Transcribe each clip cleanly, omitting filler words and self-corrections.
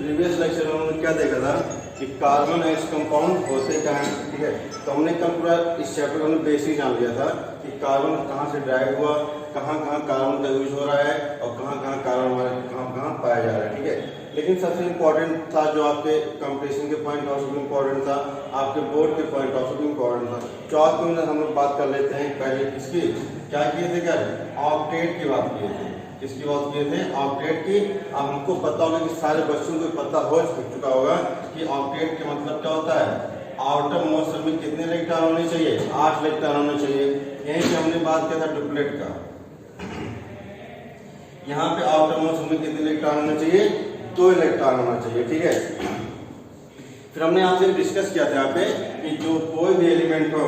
Previous lecture में हमने क्या देखा था कि कार्बन एस कंपाउंड होते क्या हैं, ठीक है। तो हमने कल पूरा इस चैप्टर का हमने बेसिक जान लिया था कि कार्बन कहाँ से ड्राइव हुआ, कहाँ कहाँ कार्बन का यूज हो रहा है और कहाँ कहाँ कार्बन हमारे कहाँ कहाँ पाया जा रहा है, ठीक है। लेकिन सबसे इम्पोर्टेंट था जो आपके कंपटीशन के पॉइंट ऑफ व्यू इम्पोर्टेंट था, आपके बोर्ड के पॉइंट ऑफ व्यू इम्पोर्टेंट था। चौथ में हम लोग बात कर लेते हैं पहले किसकी, क्या किए थे, क्या ऑक्टेट की बात किए थे। किसकी बात किए थे, ऑक्टेट की। अब हमको पता होगा कि सारे बच्चों को पता हो चुका होगा कि ऑक्टेट का मतलब क्या होता है। आउटर मोस्ट में कितने इलेक्ट्रॉन होने चाहिए, 8 इलेक्ट्रॉन होने चाहिए। यहीं पे हमने बात किया था डुप्लेट का। यहाँ पे आउटर मोस्ट में कितने इलेक्ट्रॉन होने चाहिए, 2 इलेक्ट्रॉन होना चाहिए, ठीक है। फिर हमने आपसे डिस्कस किया था यहाँ पे कि जो कोई भी एलिमेंट हो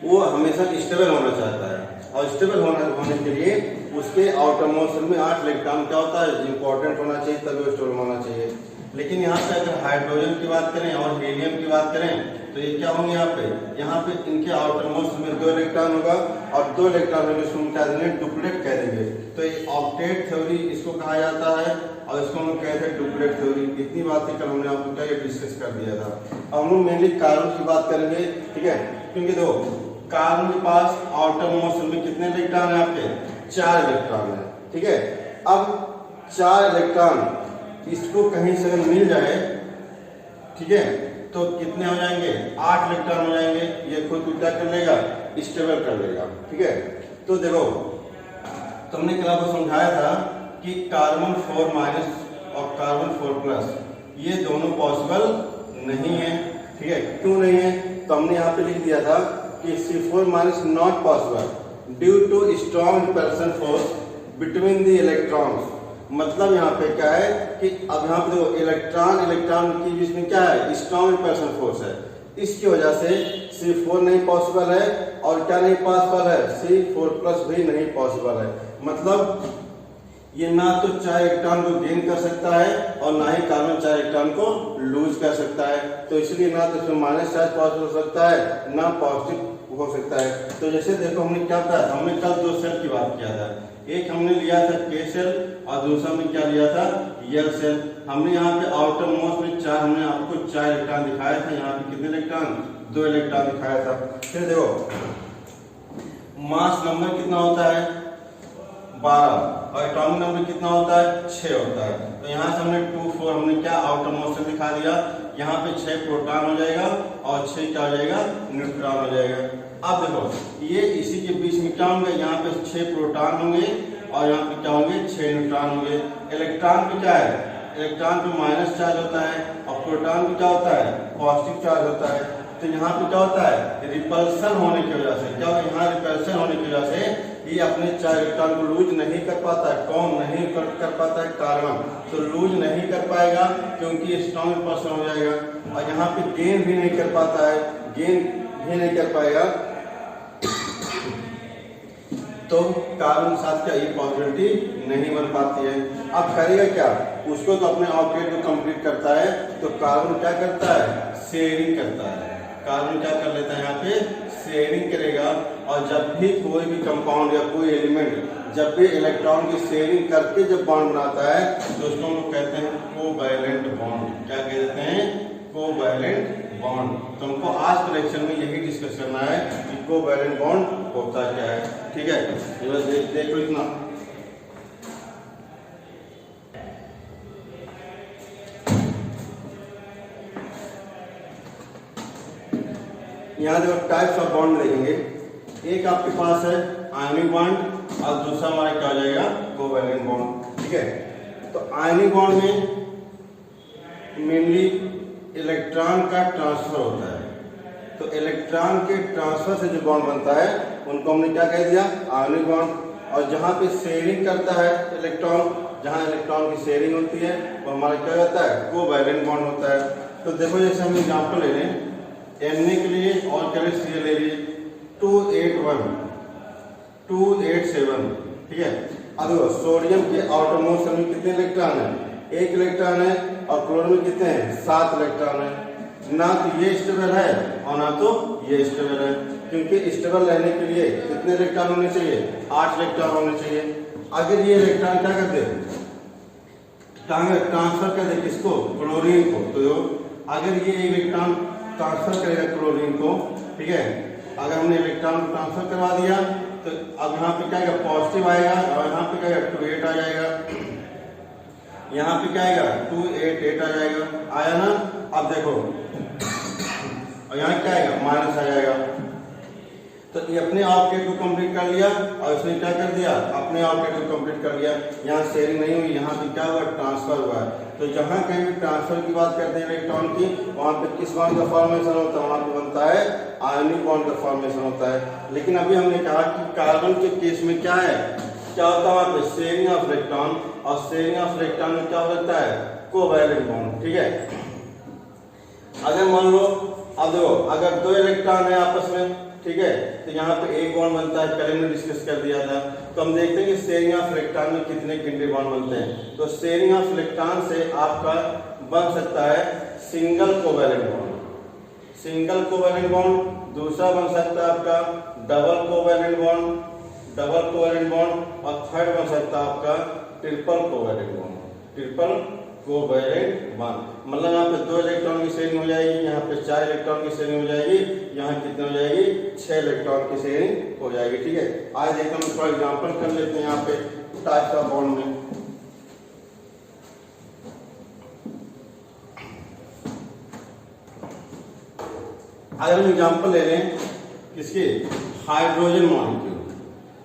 वो हमेशा स्टेबल होना चाहता है और स्टेबल होने के लिए उसके आउटर मोस्ट में 8 इलेक्ट्रॉन क्या होता है, इंपॉर्टेंट होना चाहिए, तभी स्टेबल होना चाहिए। लेकिन यहाँ पे अगर हाइड्रोजन की बात करें और हीलियम की बात करें तो ये क्या होंगे, यहाँ पे इनके आउटर मोस्ट में 2 इलेक्ट्रॉन होगा और 2 इलेक्ट्रॉन होंगे, इसको क्या देंगे, डुप्लेट कह देंगे। तो ये ऑक्टेट थ्योरी इसको कहा जाता है और इसको हम लोग कहते हैं डुप्लेट थ्योरी। इतनी बातें कल हमने आपको क्या डिस्कस कर दिया था। अब हम लोग मेनली कार्बन की बात करेंगे, ठीक है। क्योंकि देखो कार्बन के पास आउटर मोस्ट में कितने इलेक्ट्रॉन है, आपके 4 इलेक्ट्रॉन है, ठीक है। अब 4 इलेक्ट्रॉन इसको कहीं से अगर मिल जाए, ठीक है, तो कितने हो जाएंगे, 8 इलेक्ट्रॉन हो जाएंगे। ये खुद को क्या कर लेगा, स्टेबल कर लेगा, ठीक है। तो देखो तुमने कल आपको समझाया था कि कार्बन 4- और कार्बन 4+ ये दोनों पॉसिबल नहीं है, ठीक है। क्यों नहीं है, तो हमने यहाँ पे लिख दिया था कि C4- not possible due to strong repulsion force between the electrons. मतलब यहाँ पे क्या है कि अब यहाँ पे देखो इलेक्ट्रॉन के बीच में क्या है, स्ट्रॉन्ग रिपल्सन फोर्स है। इसकी वजह से C4 नहीं पॉसिबल है और क्या नहीं पॉसिबल है, C4+ भी नहीं पॉसिबल है। मतलब ये ना तो 4 इलेक्ट्रॉन को गेन कर सकता है और ना ही कार्बन 4 इलेक्ट्रॉन को लूज कर सकता है। तो इसलिए ना तो इसमें माइनस चार्ज पॉजिटिव हो सकता है ना पॉजिटिव हो सकता है। तो जैसे देखो हमने क्या कहा, हमने कल 2 सेल की बात किया था। एक हमने लिया था K सेल और दूसरा में क्या लिया था, L सेल। हमने यहाँ पे आउटर मोस्ट में 4, हमने आपको 4 इलेक्ट्रॉन दिखाया था। यहाँ पे कितने इलेक्ट्रॉन, 2 इलेक्ट्रॉन दिखाया था। फिर देखो मास नंबर कितना होता है, 12 और एटॉमिक नंबर कितना होता है, 6 होता है। तो यहाँ से हमने 2, 4 हमने क्या आउटर मोस्ट में दिखा दिया। यहाँ पे 6 प्रोटॉन हो जाएगा और 6 क्या हो जाएगा, न्यूट्रॉन हो जाएगा। अब देखो ये इसी के बीच में क्या होंगे, यहाँ पे 6 प्रोटॉन होंगे और यहाँ पे क्या होंगे, 6 न्यूट्रॉन होंगे। इलेक्ट्रॉन पे क्या है, इलेक्ट्रॉन पे माइनस चार्ज होता है और प्रोटॉन पे क्या होता है, पॉजिटिव चार्ज होता है। तो यहाँ पे क्या होता है, रिपल्सन होने की वजह से क्या होगा, यहाँ रिपल्सन होने की वजह से ये अपने 4 इलेक्ट्रॉन को लूज नहीं कर पाता है। कौन नहीं कर पाता है, कार्बन। तो लूज नहीं कर पाएगा क्योंकि स्ट्रॉन्ग रिपल्सन हो जाएगा। और यहाँ पे गेन भी नहीं कर पाता है, गेन भी नहीं कर पाएगा। तो कार्बन के साथ क्या ये पॉसिबिलिटी नहीं बन पाती है। अब करेगा क्या, उसको तो अपने ऑक्टेट को कंप्लीट करता है। तो कार्बन क्या करता है, शेयरिंग करता है। कार्बन क्या कर लेता है, यहाँ पे शेयरिंग करेगा। और जब भी कोई भी कंपाउंड या कोई एलिमेंट जब भी इलेक्ट्रॉन की शेयरिंग करके जब बॉन्ड बनाता है तो उसको हम लोग कहते हैं कोवैलेंट बॉन्ड। क्या कहते हैं, कोवैलेंट बॉन्ड। तो हमको आज के लेक्चर में यही डिस्कस करना है कि कोवैलेंट बॉन्ड होता क्या है, ठीक है। ये बस देख लो इतना। यहाँ देखो टाइप्स ऑफ बॉन्ड देखेंगे। एक आपके पास है आयनिक बॉन्ड और दूसरा हमारा क्या हो जाएगा, कोवैलेंट बॉन्ड, ठीक है। तो आयनिक बॉन्ड में मेनली इलेक्ट्रॉन का ट्रांसफर होता है। तो इलेक्ट्रॉन के ट्रांसफर से जो बॉन्ड बनता है उनको हमने क्या कह दिया, आयनिक बॉन्ड। और जहाँ पे शेयरिंग करता है इलेक्ट्रॉन, जहाँ इलेक्ट्रॉन की शेयरिंग होती है वो हमारा क्या होता है, कोवैलेंट बॉन्ड होता है। तो देखो जैसे हम एग्जाम्पल ले लें, Na के लिए और क्या Cl ले लिए 281 287, ठीक है। अब देखो सोडियम के आउटर मोस्ट में कितने इलेक्ट्रॉन है, 1 इलेक्ट्रॉन है। और क्लोरीन में कितने हैं, 7 इलेक्ट्रॉन है। ना तो ये स्टेबल है और ना तो ये स्टेबल है, क्योंकि स्टेबल रहने के लिए कितने इलेक्ट्रॉन होने चाहिए, 8 इलेक्ट्रॉन होने चाहिए। अगर ये इलेक्ट्रॉन क्या करते हैं, ट्रांसफर कर दे किसको, क्लोरीन को। तो अगर ये इलेक्ट्रॉन ट्रांसफर करेगा क्लोरीन को, ठीक है, अगर हमने इलेक्ट्रॉन को ट्रांसफर करवा दिया तो अब यहाँ पे क्या आएगा, पॉजिटिव आएगा, और यहाँ पे क्या आएगा 2 8 आ जाएगा, यहाँ पे क्या आएगा 2 8 8 आ जाएगा, आया ना। अब देखो और यहाँ क्या आएगा, माइनस आ जाएगा। तो ये अपने ऑक्टेट को कंप्लीट कर लिया, और इसने क्या कर दिया, अपने ऑक्टेट को कंप्लीट कर लिया। यहाँ शेयरिंग नहीं हुई, यहाँ पे क्या हुआ, ट्रांसफर हुआ। तो जहाँ कहीं भी ट्रांसफर की बात करते हैं इलेक्ट्रॉन की, वहाँ पे किस बॉन्ड का फॉर्मेशन होता है, वहाँ पे बनता है आयनिक बॉन्ड का फॉर्मेशन होता है। लेकिन अभी हमने कहा कि कार्बन के केस में क्या है, क्या होता है, वहाँ पे शेयरिंग ऑफ इलेक्ट्रॉन, और शेयरिंग ऑफ इलेक्ट्रॉन में क्या होता है, कोवैलेंट बॉन्ड, ठीक है। अगर मान लो, अब देखो अगर 2 इलेक्ट्रॉन है आपस में, ठीक है, तो यहाँ पे एक बॉन्ड बनता है, पहले हमने डिस्कस कर दिया था। तो हम देखते हैं कि शेयरिंग ऑफ इलेक्ट्रॉन में कितने किंडे बॉन्ड बनते हैं। तो शेयरिंग ऑफ इलेक्ट्रॉन से आपका बन सकता है single covalent bond, single covalent bond. दूसरा बन सकता है आपका double covalent bond, double covalent bond, और थर्ड बन सकता है आपका triple covalent bond, triple covalent bond. मतलब यहाँ पे 2 इलेक्ट्रॉन की शेयरिंग हो जाएगी, यहाँ पे 4 इलेक्ट्रॉन की शेयरिंग हो जाएगी, यहाँ कितनी हो जाएगी, 6 इलेक्ट्रॉन की शेयरिंग हो जाएगी, ठीक है। आज एक हम थोड़ा एग्जांपल कर लेते हैं यहाँ पे टाइप्स ऑफ बॉन्ड में। आज हम एग्जांपल ले लें किसके, हाइड्रोजन मॉलिक्यूल।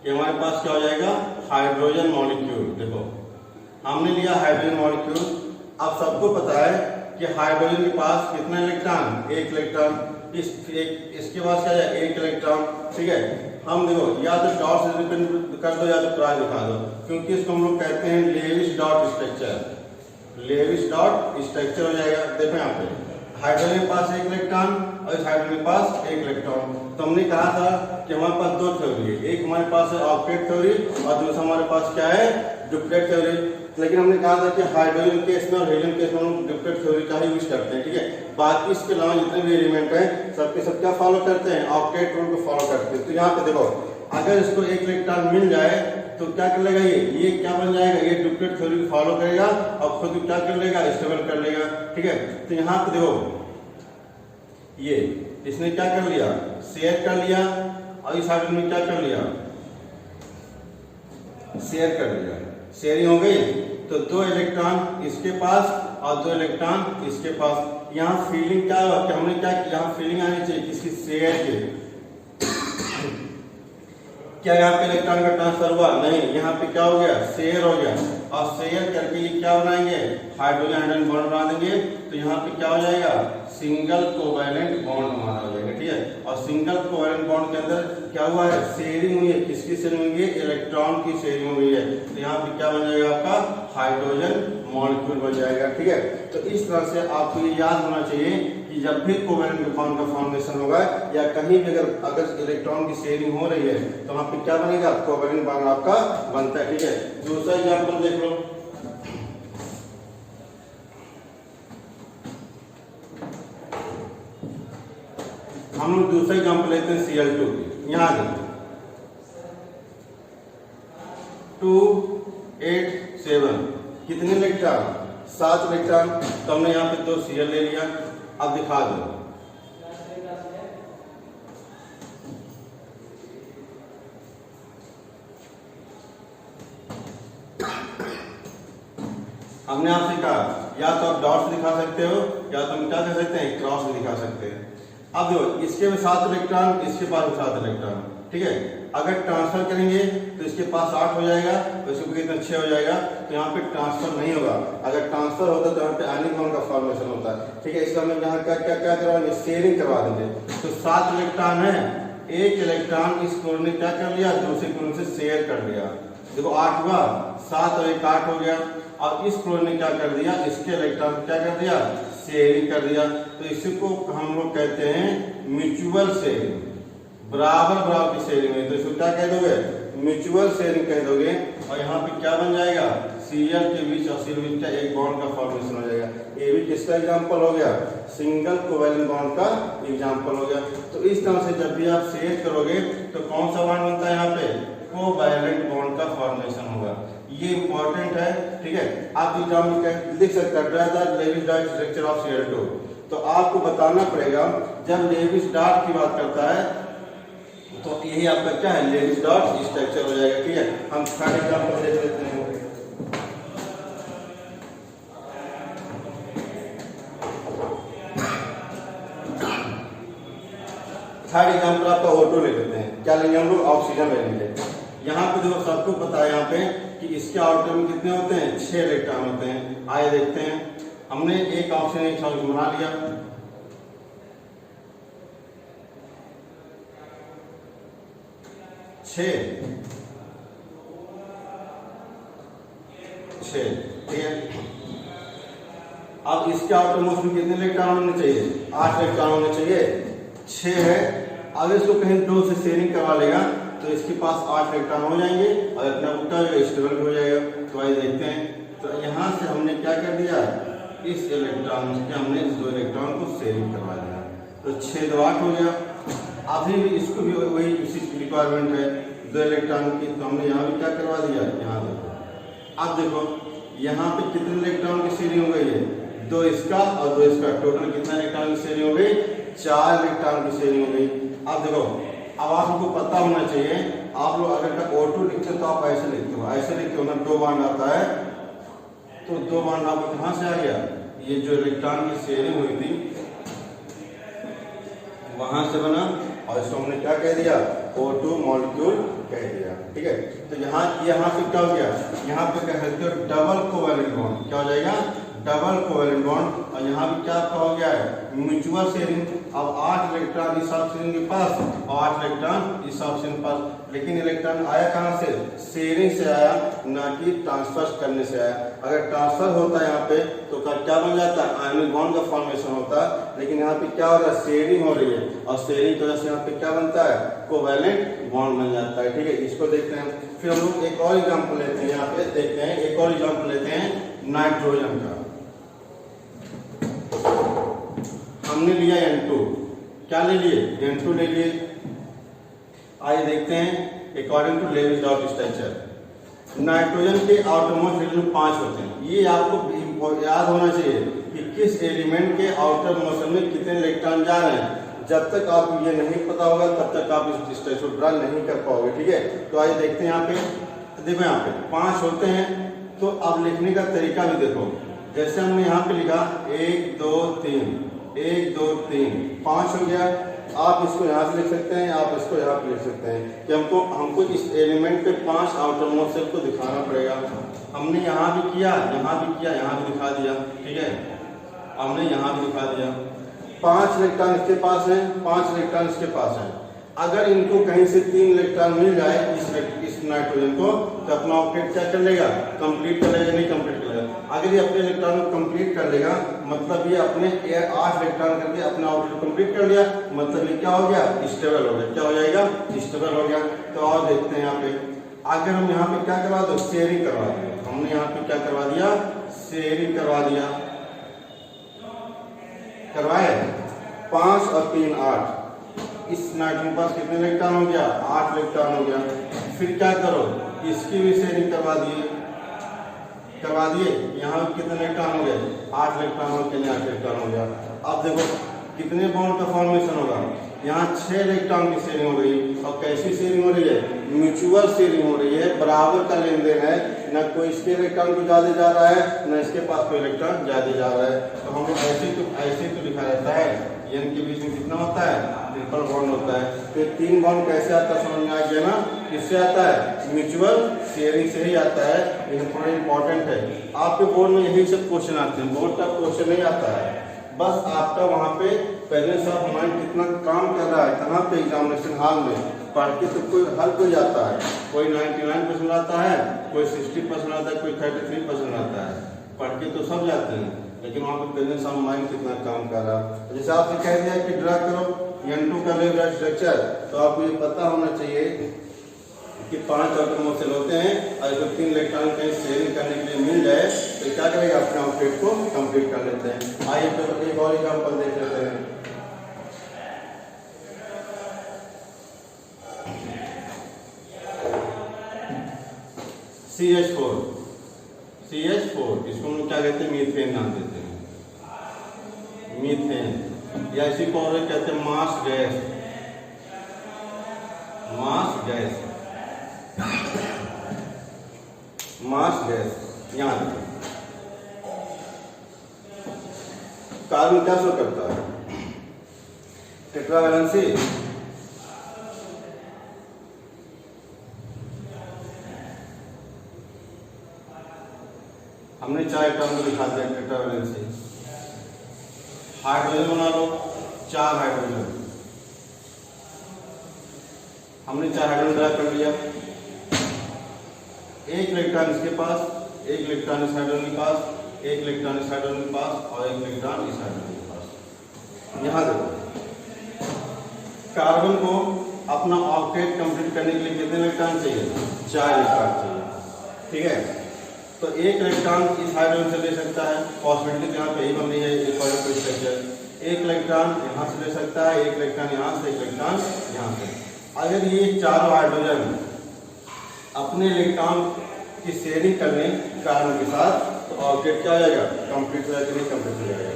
ये हमारे पास क्या हो जाएगा, हाइड्रोजन मॉलिक्यूल। देखो हमने लिया हाइड्रोजन मॉलिक्यूल। अब सबको पता है कि हाइड्रोजन के पास कितना इलेक्ट्रॉन, 1 इलेक्ट्रॉन। इसके पास क्या है, 1 इलेक्ट्रॉन, ठीक है। हम देखो या तो डॉट से रिप्रेजेंट कर दो या तो क्रॉस दिखा दो, क्योंकि इसको हम लोग कहते हैं Lewis dot structure, Lewis dot structure हो जाएगा। देखो यहाँ पे हाइड्रोजन के पास 1 इलेक्ट्रॉन और इस हाइड्रोजन के पास 1 इलेक्ट्रॉन। तो हमने कहा था कि हमारे पास 2 थ्योरी है, एक हमारे पास है ऑक्टेट थ्योरी और दूसरा हमारे पास क्या है, डुप्लेट थ्योरी। लेकिन हमने कहा था कि हाइड्रोजन केस में और हीलियम केस में हम डुप्लेट थ्योरी का ही यूज करते हैं, ठीक है। बाकी इसके अलावा जितने भी एलिमेंट हैं सबके सब क्या फॉलो करते हैं, ऑक्टेट रूल को फॉलो करते हैं। तो यहाँ पे देखो अगर इसको 1 इलेक्ट्रॉन मिल जाए तो क्या कर लेगा, ये क्या बन जाएगा, ये डुप्लेट थ्योरी को फॉलो करेगा और खुद क्या कर लेगा, स्टेबल कर लेगा, ठीक है। तो यहाँ पे देखो ये इसने क्या कर लिया, शेयर कर लिया, और इस हाइड्रोजन ने क्या कर लिया, शेयर कर लिया, शेयरिंग हो गई। तो 2 इलेक्ट्रॉन इसके पास और 2 इलेक्ट्रॉन इसके पास। यहाँ फीलिंग क्या हुआ कि हमने क्या किया, यहाँ फीलिंग आनी चाहिए किसकी, शेयर के। क्या यहाँ पे इलेक्ट्रॉन का ट्रांसफर हुआ, नहीं, यहाँ पे क्या हो गया, शेयर हो गया। और शेयर करके ये क्या बनाएंगे, हाइड्रोजन हाइड्रोजन बॉन्ड बना देंगे। तो यहाँ पे क्या हो जाएगा, सिंगल कोवैलेंट बॉन्ड हमारा हो जाएगा, ठीक है। और सिंगल कोवैलेंट बॉन्ड के अंदर क्या हुआ है, शेयरिंग हुई है, किसकी शेयरिंग हुई है, इलेक्ट्रॉन की शेयरिंग हुई है। तो यहाँ पे क्या बन जाएगा आपका, हाइड्रोजन मॉलिक्यूल बन जाएगा, ठीक है। तो इस तरह से आपको ये याद होना चाहिए कि जब भी कोवैलेंट बॉन्ड का फॉर्मेशन होगा या कहीं भी अगर इलेक्ट्रॉन की शेयरिंग हो रही है तो वहाँ पे क्या बनेगा, कोवैलेंट बॉन्ड आपका बनता है, ठीक है। दूसरा एग्जांपल देख लो, हम लोग दूसरा एग्जांपल लेते हैं Cl2। यहाँ देखो 2 8 7 कितने इलेक्ट्रॉन, 7 इलेक्ट्रॉन। तो हमने यहाँ पे 2 Cl ले लिया। अब दिखा दो, हमने आपसे कहा या तो आप डॉट से दिखा सकते हो या तो हम क्या कर सकते हैं, क्रॉस से दिखा सकते हैं। अब देखो इसके में 7 इलेक्ट्रॉन, इसके पास 7 इलेक्ट्रॉन, ठीक है। अगर ट्रांसफर करेंगे तो इसके पास 8 हो जाएगा, तो इसके कितना 6 हो जाएगा। तो यहाँ पे ट्रांसफर नहीं होगा। अगर ट्रांसफर होता तो यहाँ पे आयनिक बॉन्ड का फॉर्मेशन होता है, ठीक है। इसका हम यहाँ क्या क्या क्या करवाएंगे, शेयरिंग करवा देंगे। तो 7 इलेक्ट्रॉन है, 1 इलेक्ट्रॉन इस क्लोरीन ने क्या कर लिया, दूसरे क्लोरीन से शेयर कर लिया। देखो 8 हुआ, 7 और 1 8 हो गया। और इस क्लोरीन ने क्या कर दिया, इसके इलेक्ट्रॉन क्या कर दिया, शेयरिंग कर दिया। तो इसी को हम लोग कहते हैं म्यूचुअल शेयरिंग, बराबर बराबर की शेयरिंग है। तो इसको क्या कह दोगे, म्यूचुअल शेयरिंग कह दोगे। और यहाँ पे क्या बन जाएगा, Cl के बीच और Cl बीच का एक बॉन्ड का फॉर्मेशन हो जाएगा। ये भी किसका एग्जांपल हो गया, सिंगल कोवैलेंट बॉन्ड का एग्जांपल हो गया। तो इस तरह से जब भी आप शेयर करोगे तो कौन सा बॉन्ड बनता है, यहाँ पे कोवैलेंट बॉन्ड का फॉर्मेशन होगा। ये इंपॉर्टेंट है, ठीक है। आप एग्जाम में लिख सकते हैं ड्रा द लेविस डार्ट स्ट्रक्चर ऑफ CO2। तो आपको बताना पड़ेगा जब लेविस डार्ट की बात करता है तो यही आपका क्या है, लेविस डार्ट स्ट्रक्चर हो जाएगा, ठीक है। हम थर्ड एग्जांपल देख लेते हैं। थर्ड एग्जांपल आपका O2 ले लेते हैं। क्या लेंगे हम लोग, ऑक्सीजन ले लेंगे। यहाँ पे देखो सबको पता है यहाँ पे कि इसके आउटर में कितने होते हैं, 6 इलेक्ट्रॉन होते हैं। आइए देखते हैं। हमने एक ऑप्शन एक सॉल्व बना लिया, छः, ठीक है। अब इसके आउटर मोस्ट में कितने इलेक्ट्रॉन होने चाहिए, 8 इलेक्ट्रॉन होने चाहिए। 6 है, अगर इसको कहीं 2 से शेयरिंग करवा लेगा तो इसके पास 8 इलेक्ट्रॉन हो जाएंगे और अपना बुट्टा जो स्टेबल हो जाएगा। तो आइए देखते हैं। तो यहाँ से हमने क्या कर दिया, इस इलेक्ट्रॉन से हमने इस 2 इलेक्ट्रॉन को शेयरिंग करवा दिया, तो 6 2 8 हो गया। अभी भी इसको भी वही उसी रिक्वायरमेंट है 2 इलेक्ट्रॉन की, तो हमने यहाँ भी क्या करवा दिया, यहाँ देखो। अब देखो यहाँ पे कितने इलेक्ट्रॉन की शेयरिंग हो गई है, 2 इसका और 2 इसका, टोटल कितना इलेक्ट्रॉन की शेयरिंग हो गई, 4 इलेक्ट्रॉन की शेयरिंग हो गई। अब देखो, अब आपको पता होना चाहिए, आप लोग अगर O2 लिखते हो तो आप ऐसे लिखते हो, ऐसे लिखते हो ना, 2 बांड आता है, तो 2 बांड आपको कहाँ से आ गया, ये जो इलेक्ट्रॉन की शेयरिंग हुई थी वहां से बना, और इसको हमने क्या कह दिया, O2 मॉलिक्यूल कह दिया, ठीक है। तो यहाँ पे क्या हो गया, यहाँ पे क्या कहते हो, डबल कोवैलेंट बॉन्ड, क्या हो जाएगा, डबल कोवैलेंट बॉन्ड। और यहाँ भी क्या हो गया है, म्यूचुअल शेयरिंग। अब 8 इलेक्ट्रॉन इस ऑक्सीजन के पास और 8 इलेक्ट्रॉन इस ऑक्सीजन के पास, लेकिन इलेक्ट्रॉन आया कहाँ से, शेयरिंग से आया, ना कि ट्रांसफर करने से आया। अगर ट्रांसफर होता है यहाँ पे तो क्या बन जाता है, आयनिक बॉन्ड का फॉर्मेशन होता है, लेकिन यहाँ पे क्या हो रहा है, शेयरिंग हो रही है, और शेयरिंग की वजह से यहाँ पे क्या बनता है, कोवैलेंट बॉन्ड बन जाता है, ठीक है। इसको देखते हैं। फिर हम लोग एक और एग्जाम्पल लेते हैं, यहाँ पे देखते हैं, एक और एग्जाम्पल लेते हैं नाइट्रोजन का। हमने लिया N2, क्या ले लिए, N2 ले लिए। आइए देखते हैं अकॉर्डिंग टू लेविस डार्ट स्ट्रक्चर नाइट्रोजन के आउटरमोस्ट वैल्यू 5 होते हैं। ये आपको याद होना चाहिए कि किस एलिमेंट के आउटर मोशन में कितने इलेक्ट्रॉन जा रहे हैं। जब तक आपको ये नहीं पता होगा तब तक आप इस स्ट्रक्चर ड्रा नहीं कर पाओगे, ठीक है। तो आइए देखते हैं। यहाँ पे देखो, यहाँ पे 5 होते हैं, तो अब लिखने का तरीका भी देखो। जैसे हमने यहाँ पे लिखा 1 2 3, 1 2 3, 5 हो गया। आप इसको यहाँ से लिख सकते हैं, आप इसको यहाँ पे लिख सकते हैं कि हमको इस एलिमेंट पे 5 आउटर मोस्ट सेल को दिखाना पड़ेगा। हमने यहाँ भी किया, यहाँ भी किया, यहाँ भी दिखा दिया, ठीक है। हमने यहाँ भी दिखा दिया। 5 इलेक्ट्रॉन इसके पास है, 5 इलेक्ट्रॉन इसके पास है। अगर इनको कहीं से 3 इलेक्ट्रॉन मिल जाए इस नाइट्रोजन को, तो अपना ऑक्टेट क्या कर लेगा, कंप्लीट कर लेगा, नहीं कंप्लीट कर लेगा। अगर ये अपने इलेक्ट्रॉन को कंप्लीट कर लेगा, मतलब ये अपने 8 इलेक्ट्रॉन करके अपना ऑक्टेट कंप्लीट कर लिया, मतलब ये क्या हो गया, स्टेबल हो गया। क्या हो जाएगा, स्टेबल हो गया। तो और देखते हैं यहाँ पे, अगर हम यहाँ पे क्या करवा दो, शेयरिंग करवा दिया। हमने यहाँ पे क्या करवा दिया, शेयरिंग करवा दिया, करवाए 5 और 3 8। इस नाइट्रोजन के पास कितने इलेक्ट्रॉन हो गया, 8 इलेक्ट्रॉन हो गया। फिर क्या करो, इसकी भी शेयरिंग करवा दिए, यहाँ कितने इलेक्ट्रॉन हो गए, 8 इलेक्ट्रॉन हो गए, 8 इलेक्ट्रॉन हो गया। अब देखो कितने बॉन्ड का फॉर्मेशन होगा, यहाँ 6 इलेक्ट्रॉन की शेयरिंग हो गई। और कैसी शेयरिंग हो रही है, म्यूचुअल शेयरिंग हो रही है, बराबर का लेन देन है, न कोई इसके इलेक्ट्रॉन को ज्यादा जा रहा है, न इसके पास कोई इलेक्ट्रॉन ज्यादा जा रहा है। तो हम लोग ऐसे तो लिखा रहता है, एन के बीच में कितना होता है, ट्रिपल बॉन्ड होता है। तो 3 बॉन्ड कैसे आता है, समझ में आ गया ना, किससे आता है, म्यूचुअल शेयरिंग से ही आता है। ये थोड़ा इंपॉर्टेंट है, आपके बोर्ड में यही सब क्वेश्चन आते हैं, बोर्ड का क्वेश्चन नहीं आता है। बस आपका वहाँ पे प्रेजेंस ऑफ माइंड कितना काम कर रहा है, कहाँ पे एग्जामिनेशन हॉल में पढ़ के तो हर कोई आता है। कोई 99% आता है, कोई 60% आता है, कोई 33% आता है। पढ़ के तो सब जाते हैं, लेकिन वहाँ पे प्रेजेंस ऑफ माइंड कितना काम कर रहा है। जैसे आपसे कह दिया कि ड्रा करो N2 का लेविस डार्ट स्ट्रक्चर, तो आपको ये पता होना चाहिए कि 5 आउटर सेल होते हैं, और इसको 3 इलेक्ट्रॉन कहीं शेयरिंग करने के लिए मिल जाए तो क्या करेगा, अपने ऑक्टेट को कंप्लीट कर लेते हैं। आइए तो एक और एग्जांपल देख लेते हैं। CH4 इसको हम लोग क्या कहते हैं, मीथेन नाम देते हैं, मीथेन, या इसी को और कहते हैं मास गैस, मास गैस। यहाँ कार्बन क्या शो करता है, टेट्रावैलेंसी, हमने 4 इलेक्ट्रॉन को दिखा दिया टेट्रावैलेंसी। हाइड्रोजन बना लो, 4 हाइड्रोजन, हमने 4 हाइड्रोजन ड्रा कर लिया, एक इलेक्ट्रॉन इसके पास, एक इलेक्ट्रॉन इस हाइड्रोजन के पास, एक इलेक्ट्रॉन इस हाइड्रोजन के पास और एक इलेक्ट्रॉन इस हाइड्रोजन के पास। यहां देखो कार्बन को अपना ऑक्टेट कंप्लीट करने के लिए कितने इलेक्ट्रॉन चाहिए, 4 इलेक्ट्रॉन चाहिए, ठीक है। तो एक इलेक्ट्रॉन इस हाइड्रोजन से ले सकता है, पॉसिबिलिटी यहाँ पे ही बन रही है स्ट्रक्चर, एक इलेक्ट्रॉन यहाँ से ले सकता है, एक इलेक्ट्रॉन यहाँ से, एक इलेक्ट्रॉन यहाँ से। अगर ये 4 हाइड्रोजन अपने इलेक्ट्रॉन की शेयरिंग कर लें कार्बन के साथ तो ऑक्टेट क्या हो जाएगा, कंप्लीट हो जाएगा, नहीं कंप्लीट हो जाएगा।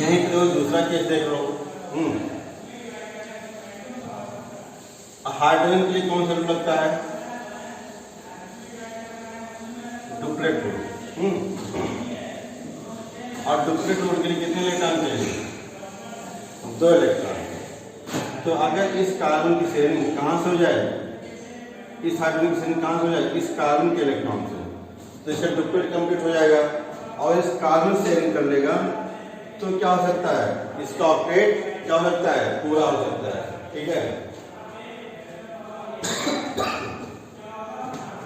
यहीं पे दूसरा केस देख लो, हाइड्रोजन के लिए कौन सा रूल लगता है, डुप्लेट रूल, और डुप्लेट रूल के लिए कितने इलेक्ट्रॉन चाहिए, 2 इलेक्ट्रॉन। तो अगर इस कार्बन की शेयरिंग कहाँ से हो जाए, इस हाइड्रोजन की शेयरिंग कहाँ से हो जाए, इस कार्बन के इलेक्ट्रॉन से, तो इसका डुप्लेट कंप्लीट हो जाएगा और इस कार्बन शेयरिंग कर लेगा तो क्या हो सकता है, इसका ऑक्टेट क्या हो सकता है, पूरा हो सकता है, ठीक है।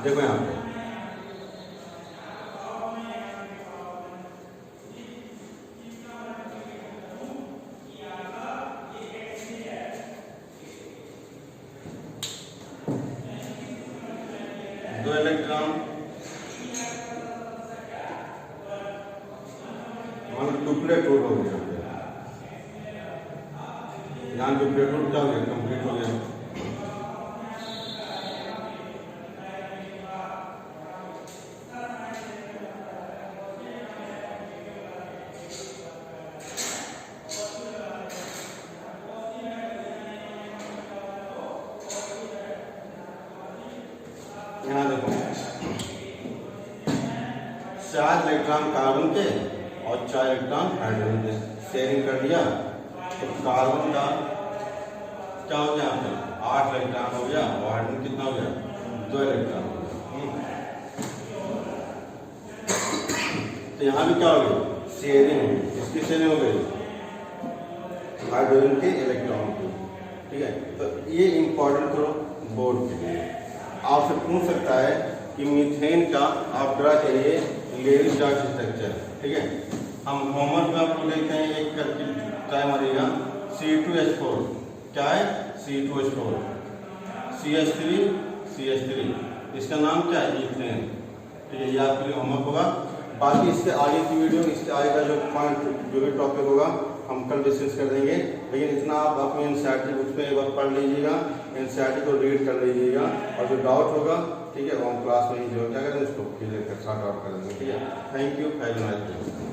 देखो यहाँ पे दो इलेक्ट्रॉन डुप्लेट रूट हो गया, यहाँ डुप्लेट रूट क्या हो गया, कंप्लीट हो गया। यहाँ देखो 4 इलेक्ट्रॉन कार्बन के और 4 इलेक्ट्रॉन हाइड्रोजन के शेयरिंग कर दिया तो कार्बन का क्या हो गया, 8 इलेक्ट्रॉन हो गया और हाइड्रोजन कितना हो गया, 2 इलेक्ट्रॉन हो गया। तो यहाँ भी क्या हो गया, शेयरिंग, इसकी शेयरिंग हो गई हाइड्रोजन के इलेक्ट्रॉन की, ठीक है। तो ये इंपॉर्टेंट करो बोर्ड के लिए, आपसे पूछ सकता है कि मीथेन का आप ड्रा करिए लेवल चार्ज स्ट्रक्चर, ठीक है। हम होमवर्क में आपको देखते हैं, एक करके ट्राई मारिएगा, C2H4 क्या है, C2H4 CH3 इसका नाम क्या है, मीथेन, ठीक है। ये आपके लिए होमवर्क होगा। बाकी इसके आगे की वीडियो, इसके आगे का जो पॉइंट जो भी टॉपिक होगा हम कल डिस्कस कर देंगे, लेकिन इतना आप अपनी एनसीईआरटी बुक्स में एक बार पढ़ लीजिएगा, एनसीईआरटी को रीड कर लीजिएगा और जो डाउट होगा, ठीक है, वो हम क्लास में ही जो क्या करें उसको क्लियर कर, सॉर्ट आउट कर देंगे, ठीक है। Thank you, have a nice day.